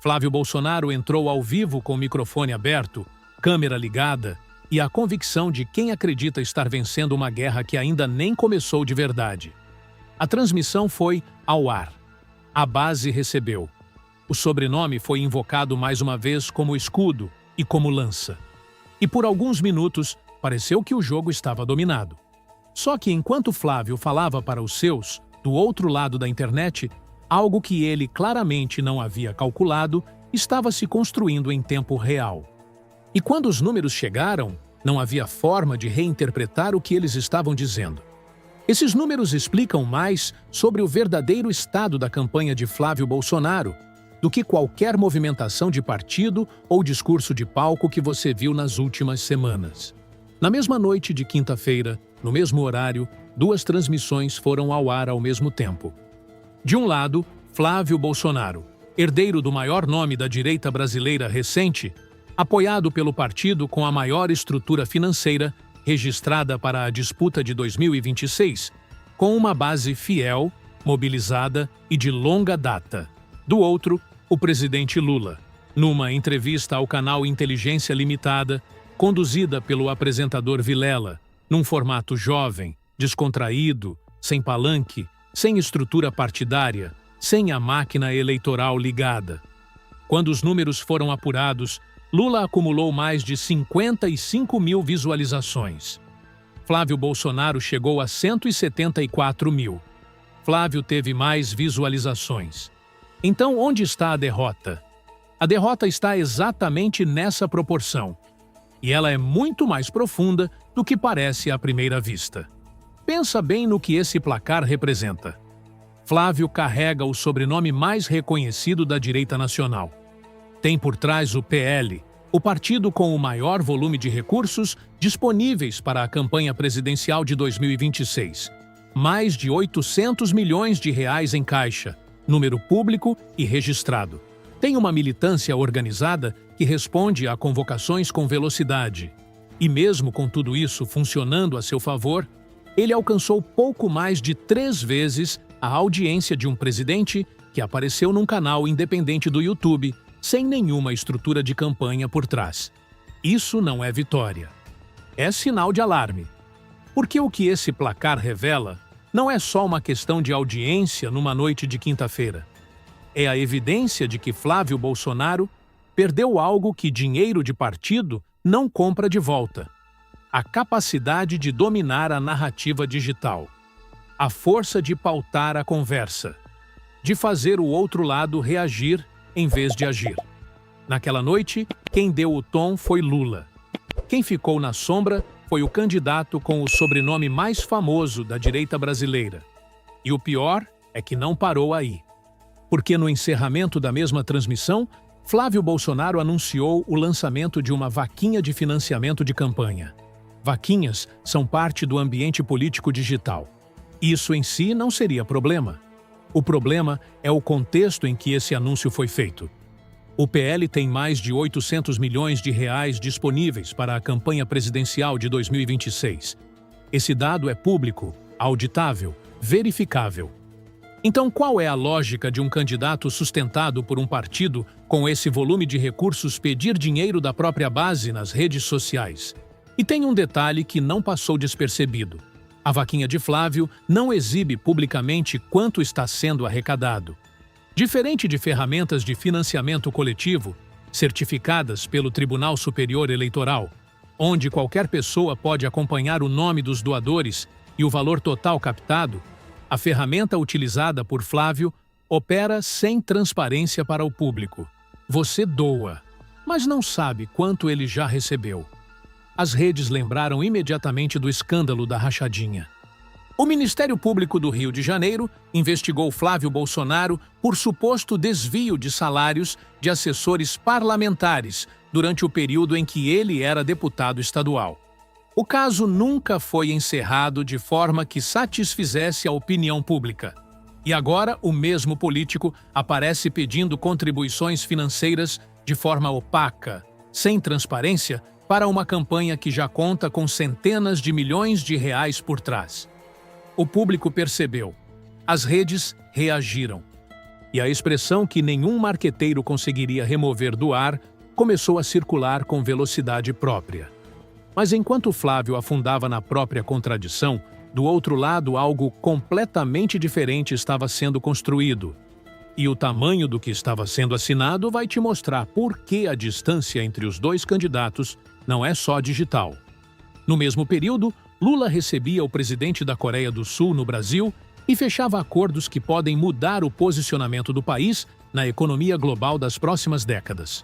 Flávio Bolsonaro entrou ao vivo com o microfone aberto, câmera ligada e a convicção de quem acredita estar vencendo uma guerra que ainda nem começou de verdade. A transmissão foi ao ar. A base recebeu. O sobrenome foi invocado mais uma vez como escudo e como lança. E por alguns minutos, pareceu que o jogo estava dominado. Só que enquanto Flávio falava para os seus, do outro lado da internet, algo que ele claramente não havia calculado estava se construindo em tempo real. E quando os números chegaram, não havia forma de reinterpretar o que eles estavam dizendo. Esses números explicam mais sobre o verdadeiro estado da campanha de Flávio Bolsonaro do que qualquer movimentação de partido ou discurso de palco que você viu nas últimas semanas. Na mesma noite de quinta-feira, no mesmo horário, duas transmissões foram ao ar ao mesmo tempo. De um lado, Flávio Bolsonaro, herdeiro do maior nome da direita brasileira recente, apoiado pelo partido com a maior estrutura financeira registrada para a disputa de 2026, com uma base fiel, mobilizada e de longa data. Do outro, o presidente Lula, numa entrevista ao canal Inteligência Limitada, conduzida pelo apresentador Vilela, num formato jovem, descontraído, sem palanque, sem estrutura partidária, sem a máquina eleitoral ligada. Quando os números foram apurados, Lula acumulou mais de 55 mil visualizações. Flávio Bolsonaro chegou a 174 mil. Flávio teve mais visualizações. Então, onde está a derrota? A derrota está exatamente nessa proporção. E ela é muito mais profunda do que parece à primeira vista. Pensa bem no que esse placar representa. Flávio carrega o sobrenome mais reconhecido da direita nacional. Tem por trás o PL, o partido com o maior volume de recursos disponíveis para a campanha presidencial de 2026. Mais de 800 milhões de reais em caixa, número público e registrado. Tem uma militância organizada que responde a convocações com velocidade. E mesmo com tudo isso funcionando a seu favor, ele alcançou pouco mais de 3 vezes a audiência de um presidente que apareceu num canal independente do YouTube, sem nenhuma estrutura de campanha por trás. Isso não é vitória. É sinal de alarme. Porque o que esse placar revela não é só uma questão de audiência numa noite de quinta-feira. É a evidência de que Flávio Bolsonaro perdeu algo que dinheiro de partido não compra de volta: a capacidade de dominar a narrativa digital, a força de pautar a conversa, de fazer o outro lado reagir em vez de agir. Naquela noite, quem deu o tom foi Lula. Quem ficou na sombra foi o candidato com o sobrenome mais famoso da direita brasileira. E o pior é que não parou aí. Porque no encerramento da mesma transmissão, Flávio Bolsonaro anunciou o lançamento de uma vaquinha de financiamento de campanha. Vaquinhas são parte do ambiente político digital. Isso em si não seria problema. O problema é o contexto em que esse anúncio foi feito. O PL tem mais de 800 milhões de reais disponíveis para a campanha presidencial de 2026. Esse dado é público, auditável, verificável. Então, qual é a lógica de um candidato sustentado por um partido com esse volume de recursos pedir dinheiro da própria base nas redes sociais? E tem um detalhe que não passou despercebido. A vaquinha de Flávio não exibe publicamente quanto está sendo arrecadado. Diferente de ferramentas de financiamento coletivo, certificadas pelo Tribunal Superior Eleitoral, onde qualquer pessoa pode acompanhar o nome dos doadores e o valor total captado, a ferramenta utilizada por Flávio opera sem transparência para o público. Você doa, mas não sabe quanto ele já recebeu. As redes lembraram imediatamente do escândalo da rachadinha. O Ministério Público do Rio de Janeiro investigou Flávio Bolsonaro por suposto desvio de salários de assessores parlamentares durante o período em que ele era deputado estadual. O caso nunca foi encerrado de forma que satisfizesse a opinião pública. E agora o mesmo político aparece pedindo contribuições financeiras de forma opaca, sem transparência, para uma campanha que já conta com centenas de milhões de reais por trás. O público percebeu. As redes reagiram. e a expressão que nenhum marqueteiro conseguiria remover do ar começou a circular com velocidade própria. Mas enquanto Flávio afundava na própria contradição, do outro lado algo completamente diferente estava sendo construído. E o tamanho do que estava sendo assinado vai te mostrar por que a distância entre os dois candidatos não é só digital. No mesmo período, Lula recebia o presidente da Coreia do Sul no Brasil e fechava acordos que podem mudar o posicionamento do país na economia global das próximas décadas.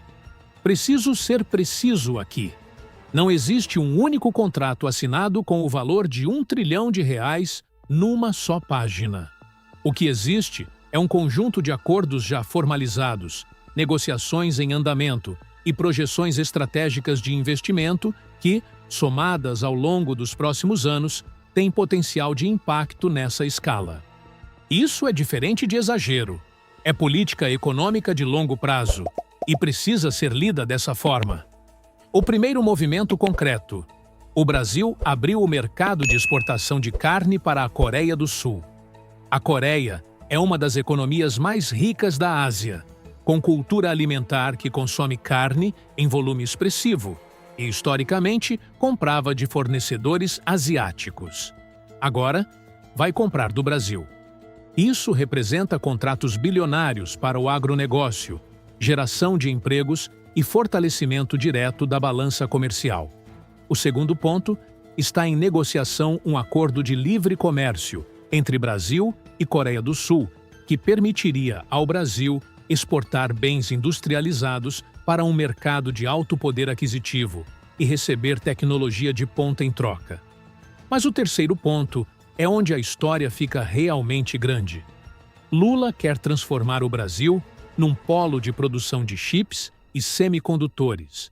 Preciso ser preciso aqui. Não existe um único contrato assinado com o valor de R$ 1 trilhão numa só página. O que existe é um conjunto de acordos já formalizados, negociações em andamento e projeções estratégicas de investimento que, somadas ao longo dos próximos anos, têm potencial de impacto nessa escala. Isso é diferente de exagero. É política econômica de longo prazo e precisa ser lida dessa forma. O primeiro movimento concreto. O Brasil abriu o mercado de exportação de carne para a Coreia do Sul. A Coreia é uma das economias mais ricas da Ásia, com cultura alimentar que consome carne em volume expressivo e, historicamente, comprava de fornecedores asiáticos. Agora, vai comprar do Brasil. Isso representa contratos bilionários para o agronegócio, geração de empregos e fortalecimento direto da balança comercial. O segundo ponto, está em negociação um acordo de livre comércio entre Brasil e Coreia do Sul, que permitiria ao Brasil exportar bens industrializados para um mercado de alto poder aquisitivo e receber tecnologia de ponta em troca. Mas o terceiro ponto é onde a história fica realmente grande. Lula quer transformar o Brasil num polo de produção de chips e semicondutores.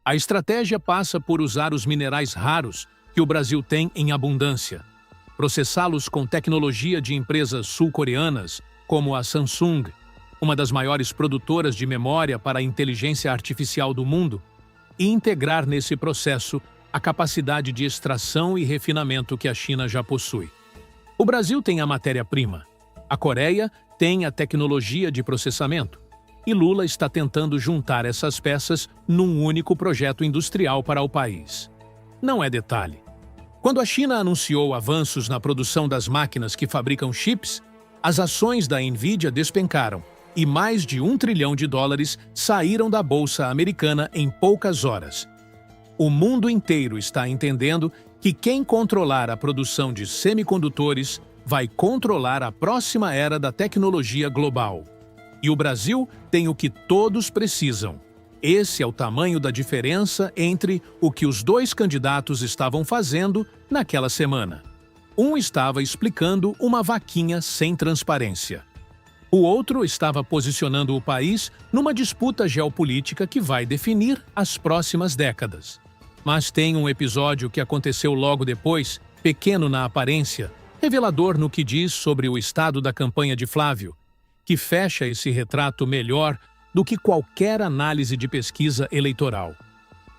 A estratégia passa por usar os minerais raros que o Brasil tem em abundância, processá-los com tecnologia de empresas sul-coreanas como a Samsung, uma das maiores produtoras de memória para a inteligência artificial do mundo, e integrar nesse processo a capacidade de extração e refinamento que a China já possui. O Brasil tem a matéria-prima, a Coreia tem a tecnologia de processamento, e Lula está tentando juntar essas peças num único projeto industrial para o país. Não é detalhe. Quando a China anunciou avanços na produção das máquinas que fabricam chips, as ações da Nvidia despencaram e mais de US$ 1 trilhão saíram da bolsa americana em poucas horas. O mundo inteiro está entendendo que quem controlar a produção de semicondutores vai controlar a próxima era da tecnologia global. E o Brasil tem o que todos precisam. Esse é o tamanho da diferença entre o que os dois candidatos estavam fazendo naquela semana. Um estava explicando uma vaquinha sem transparência. O outro estava posicionando o país numa disputa geopolítica que vai definir as próximas décadas. Mas tem um episódio que aconteceu logo depois, pequeno na aparência, revelador no que diz sobre o estado da campanha de Flávio, que fecha esse retrato melhor do que qualquer análise de pesquisa eleitoral.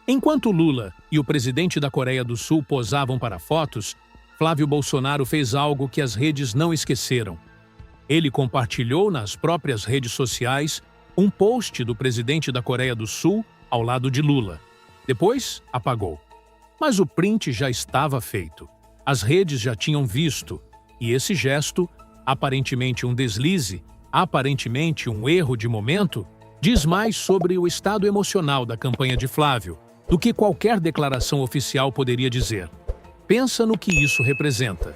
Enquanto Lula e o presidente da Coreia do Sul posavam para fotos, Flávio Bolsonaro fez algo que as redes não esqueceram. Ele compartilhou nas próprias redes sociais um post do presidente da Coreia do Sul ao lado de Lula. Depois, apagou. Mas o print já estava feito. As redes já tinham visto, e esse gesto, aparentemente um deslize, aparentemente um erro de momento, diz mais sobre o estado emocional da campanha de Flávio do que qualquer declaração oficial poderia dizer. Pensa no que isso representa.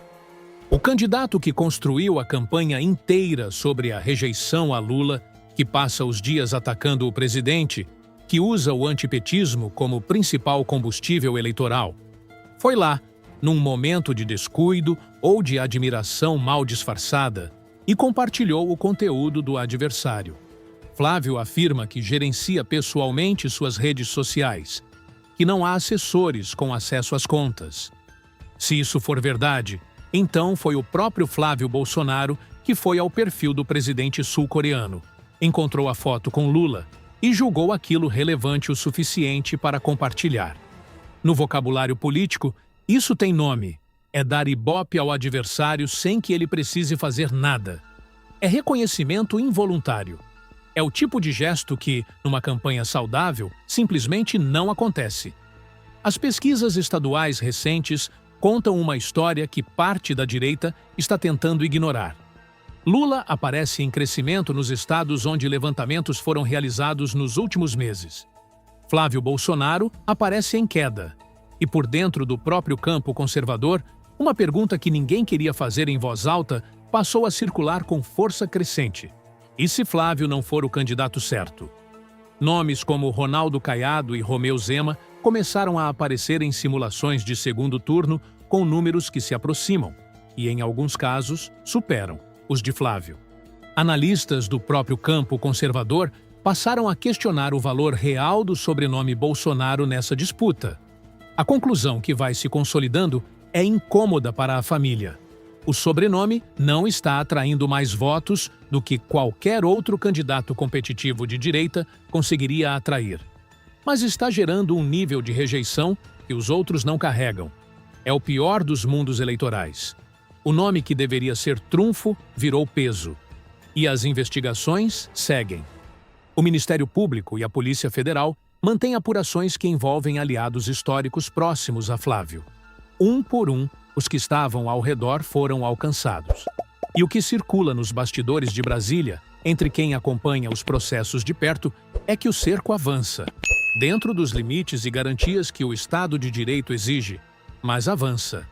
O candidato que construiu a campanha inteira sobre a rejeição a Lula, que passa os dias atacando o presidente, que usa o antipetismo como principal combustível eleitoral, foi lá, num momento de descuido ou de admiração mal disfarçada, e compartilhou o conteúdo do adversário. Flávio afirma que gerencia pessoalmente suas redes sociais, que não há assessores com acesso às contas. Se isso for verdade, então foi o próprio Flávio Bolsonaro que foi ao perfil do presidente sul-coreano, encontrou a foto com Lula e julgou aquilo relevante o suficiente para compartilhar. No vocabulário político, isso tem nome: é dar ibope ao adversário sem que ele precise fazer nada. É reconhecimento involuntário. É o tipo de gesto que, numa campanha saudável, simplesmente não acontece. As pesquisas estaduais recentes contam uma história que parte da direita está tentando ignorar. Lula aparece em crescimento nos estados onde levantamentos foram realizados nos últimos meses. Flávio Bolsonaro aparece em queda. E por dentro do próprio campo conservador, uma pergunta que ninguém queria fazer em voz alta passou a circular com força crescente. E se Flávio não for o candidato certo? Nomes como Ronaldo Caiado e Romeu Zema começaram a aparecer em simulações de segundo turno com números que se aproximam e, em alguns casos, superam os de Flávio. Analistas do próprio campo conservador passaram a questionar o valor real do sobrenome Bolsonaro nessa disputa. A conclusão que vai se consolidando é incômoda para a família. O sobrenome não está atraindo mais votos do que qualquer outro candidato competitivo de direita conseguiria atrair. Mas está gerando um nível de rejeição que os outros não carregam. É o pior dos mundos eleitorais. O nome que deveria ser trunfo virou peso. E as investigações seguem. O Ministério Público e a Polícia Federal mantêm apurações que envolvem aliados históricos próximos a Flávio. Um por um, os que estavam ao redor foram alcançados. E o que circula nos bastidores de Brasília, entre quem acompanha os processos de perto, é que o cerco avança, dentro dos limites e garantias que o Estado de Direito exige, mas avança.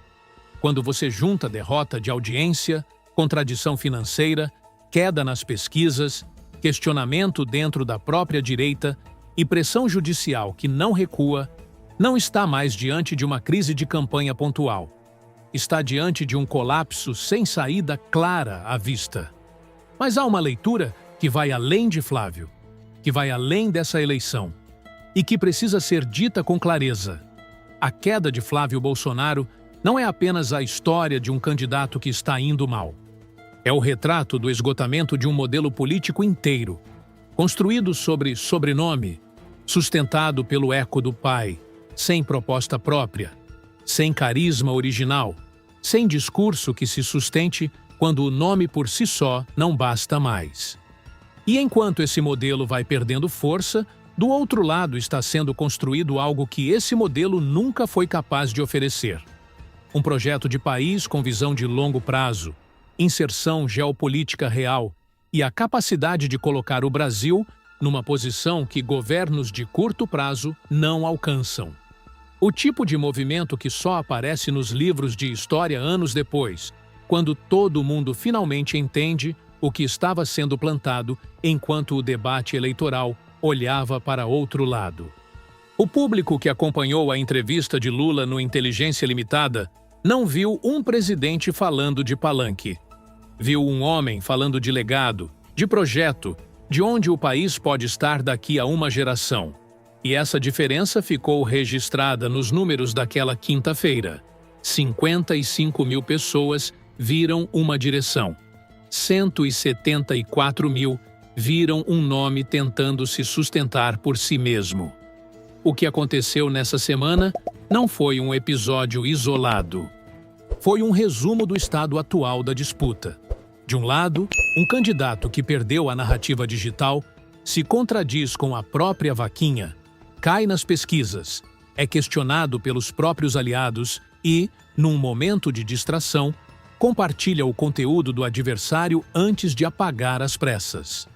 Quando você junta derrota de audiência, contradição financeira, queda nas pesquisas, questionamento dentro da própria direita e pressão judicial que não recua, não está mais diante de uma crise de campanha pontual. Está diante de um colapso sem saída clara à vista. Mas há uma leitura que vai além de Flávio, que vai além dessa eleição, e que precisa ser dita com clareza. A queda de Flávio Bolsonaro não é apenas a história de um candidato que está indo mal. É o retrato do esgotamento de um modelo político inteiro, construído sobre sobrenome, sustentado pelo eco do pai, sem proposta própria, sem carisma original, sem discurso que se sustente quando o nome por si só não basta mais. E enquanto esse modelo vai perdendo força, do outro lado está sendo construído algo que esse modelo nunca foi capaz de oferecer. Um projeto de país com visão de longo prazo, inserção geopolítica real e a capacidade de colocar o Brasil numa posição que governos de curto prazo não alcançam. O tipo de movimento que só aparece nos livros de história anos depois, quando todo mundo finalmente entende o que estava sendo plantado enquanto o debate eleitoral olhava para outro lado. O público que acompanhou a entrevista de Lula no Inteligência Limitada não viu um presidente falando de palanque. Viu um homem falando de legado, de projeto, de onde o país pode estar daqui a uma geração. E essa diferença ficou registrada nos números daquela quinta-feira. 55 mil pessoas viram uma direção. 174 mil viram um nome tentando se sustentar por si mesmo. O que aconteceu nessa semana não foi um episódio isolado. Foi um resumo do estado atual da disputa. De um lado, um candidato que perdeu a narrativa digital se contradiz com a própria vaquinha, cai nas pesquisas, é questionado pelos próprios aliados e, num momento de distração, compartilha o conteúdo do adversário antes de apagar às pressas.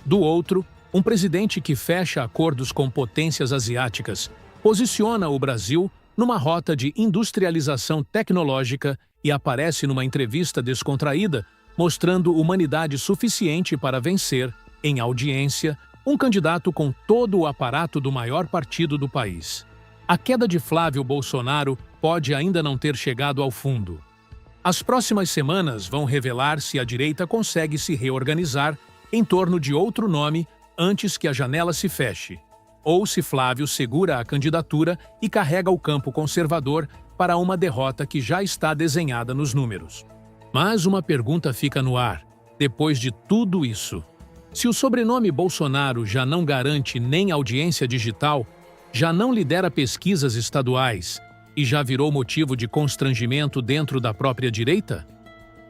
Do outro, um presidente que fecha acordos com potências asiáticas posiciona o Brasil numa rota de industrialização tecnológica e aparece numa entrevista descontraída, mostrando humanidade suficiente para vencer, em audiência, um candidato com todo o aparato do maior partido do país. A queda de Flávio Bolsonaro pode ainda não ter chegado ao fundo. As próximas semanas vão revelar se a direita consegue se reorganizar em torno de outro nome antes que a janela se feche, ou se Flávio segura a candidatura e carrega o campo conservador para uma derrota que já está desenhada nos números. Mas uma pergunta fica no ar, depois de tudo isso. Se o sobrenome Bolsonaro já não garante nem audiência digital, já não lidera pesquisas estaduais e já virou motivo de constrangimento dentro da própria direita?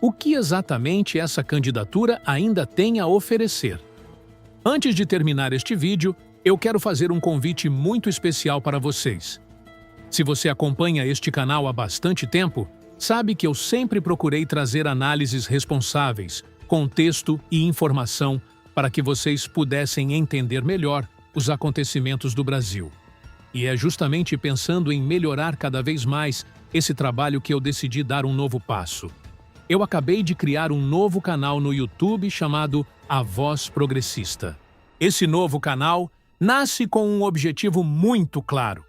o que exatamente essa candidatura ainda tem a oferecer. Antes de terminar este vídeo, eu quero fazer um convite muito especial para vocês. Se você acompanha este canal há bastante tempo, sabe que eu sempre procurei trazer análises responsáveis, contexto e informação para que vocês pudessem entender melhor os acontecimentos do Brasil. E é justamente pensando em melhorar cada vez mais esse trabalho que eu decidi dar um novo passo. Eu acabei de criar um novo canal no YouTube chamado A Voz Progressista. Esse novo canal nasce com um objetivo muito claro: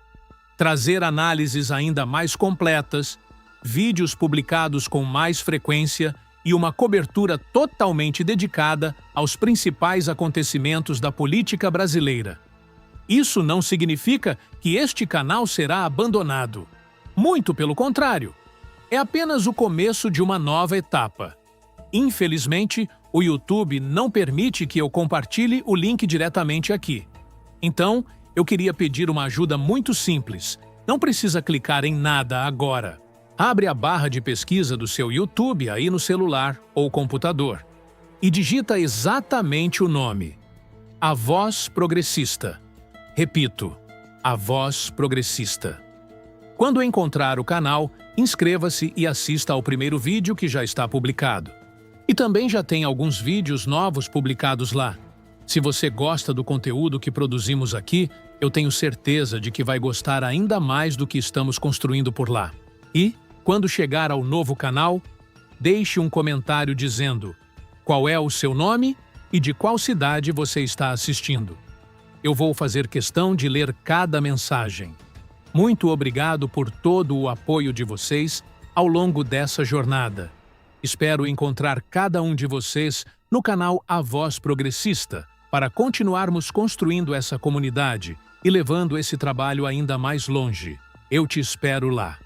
trazer análises ainda mais completas, vídeos publicados com mais frequência e uma cobertura totalmente dedicada aos principais acontecimentos da política brasileira. Isso não significa que este canal será abandonado. Muito pelo contrário. É apenas o começo de uma nova etapa. Infelizmente, o YouTube não permite que eu compartilhe o link diretamente aqui. Então, eu queria pedir uma ajuda muito simples. Não precisa clicar em nada agora. Abre a barra de pesquisa do seu YouTube aí no celular ou computador e digita exatamente o nome: A Voz Progressista. Repito, A Voz Progressista. Quando encontrar o canal, inscreva-se e assista ao primeiro vídeo que já está publicado. E também já tem alguns vídeos novos publicados lá. Se você gosta do conteúdo que produzimos aqui, eu tenho certeza de que vai gostar ainda mais do que estamos construindo por lá. E, quando chegar ao novo canal, deixe um comentário dizendo qual é o seu nome e de qual cidade você está assistindo. Eu vou fazer questão de ler cada mensagem. Muito obrigado por todo o apoio de vocês ao longo dessa jornada. Espero encontrar cada um de vocês no canal A Voz Progressista para continuarmos construindo essa comunidade e levando esse trabalho ainda mais longe. Eu te espero lá.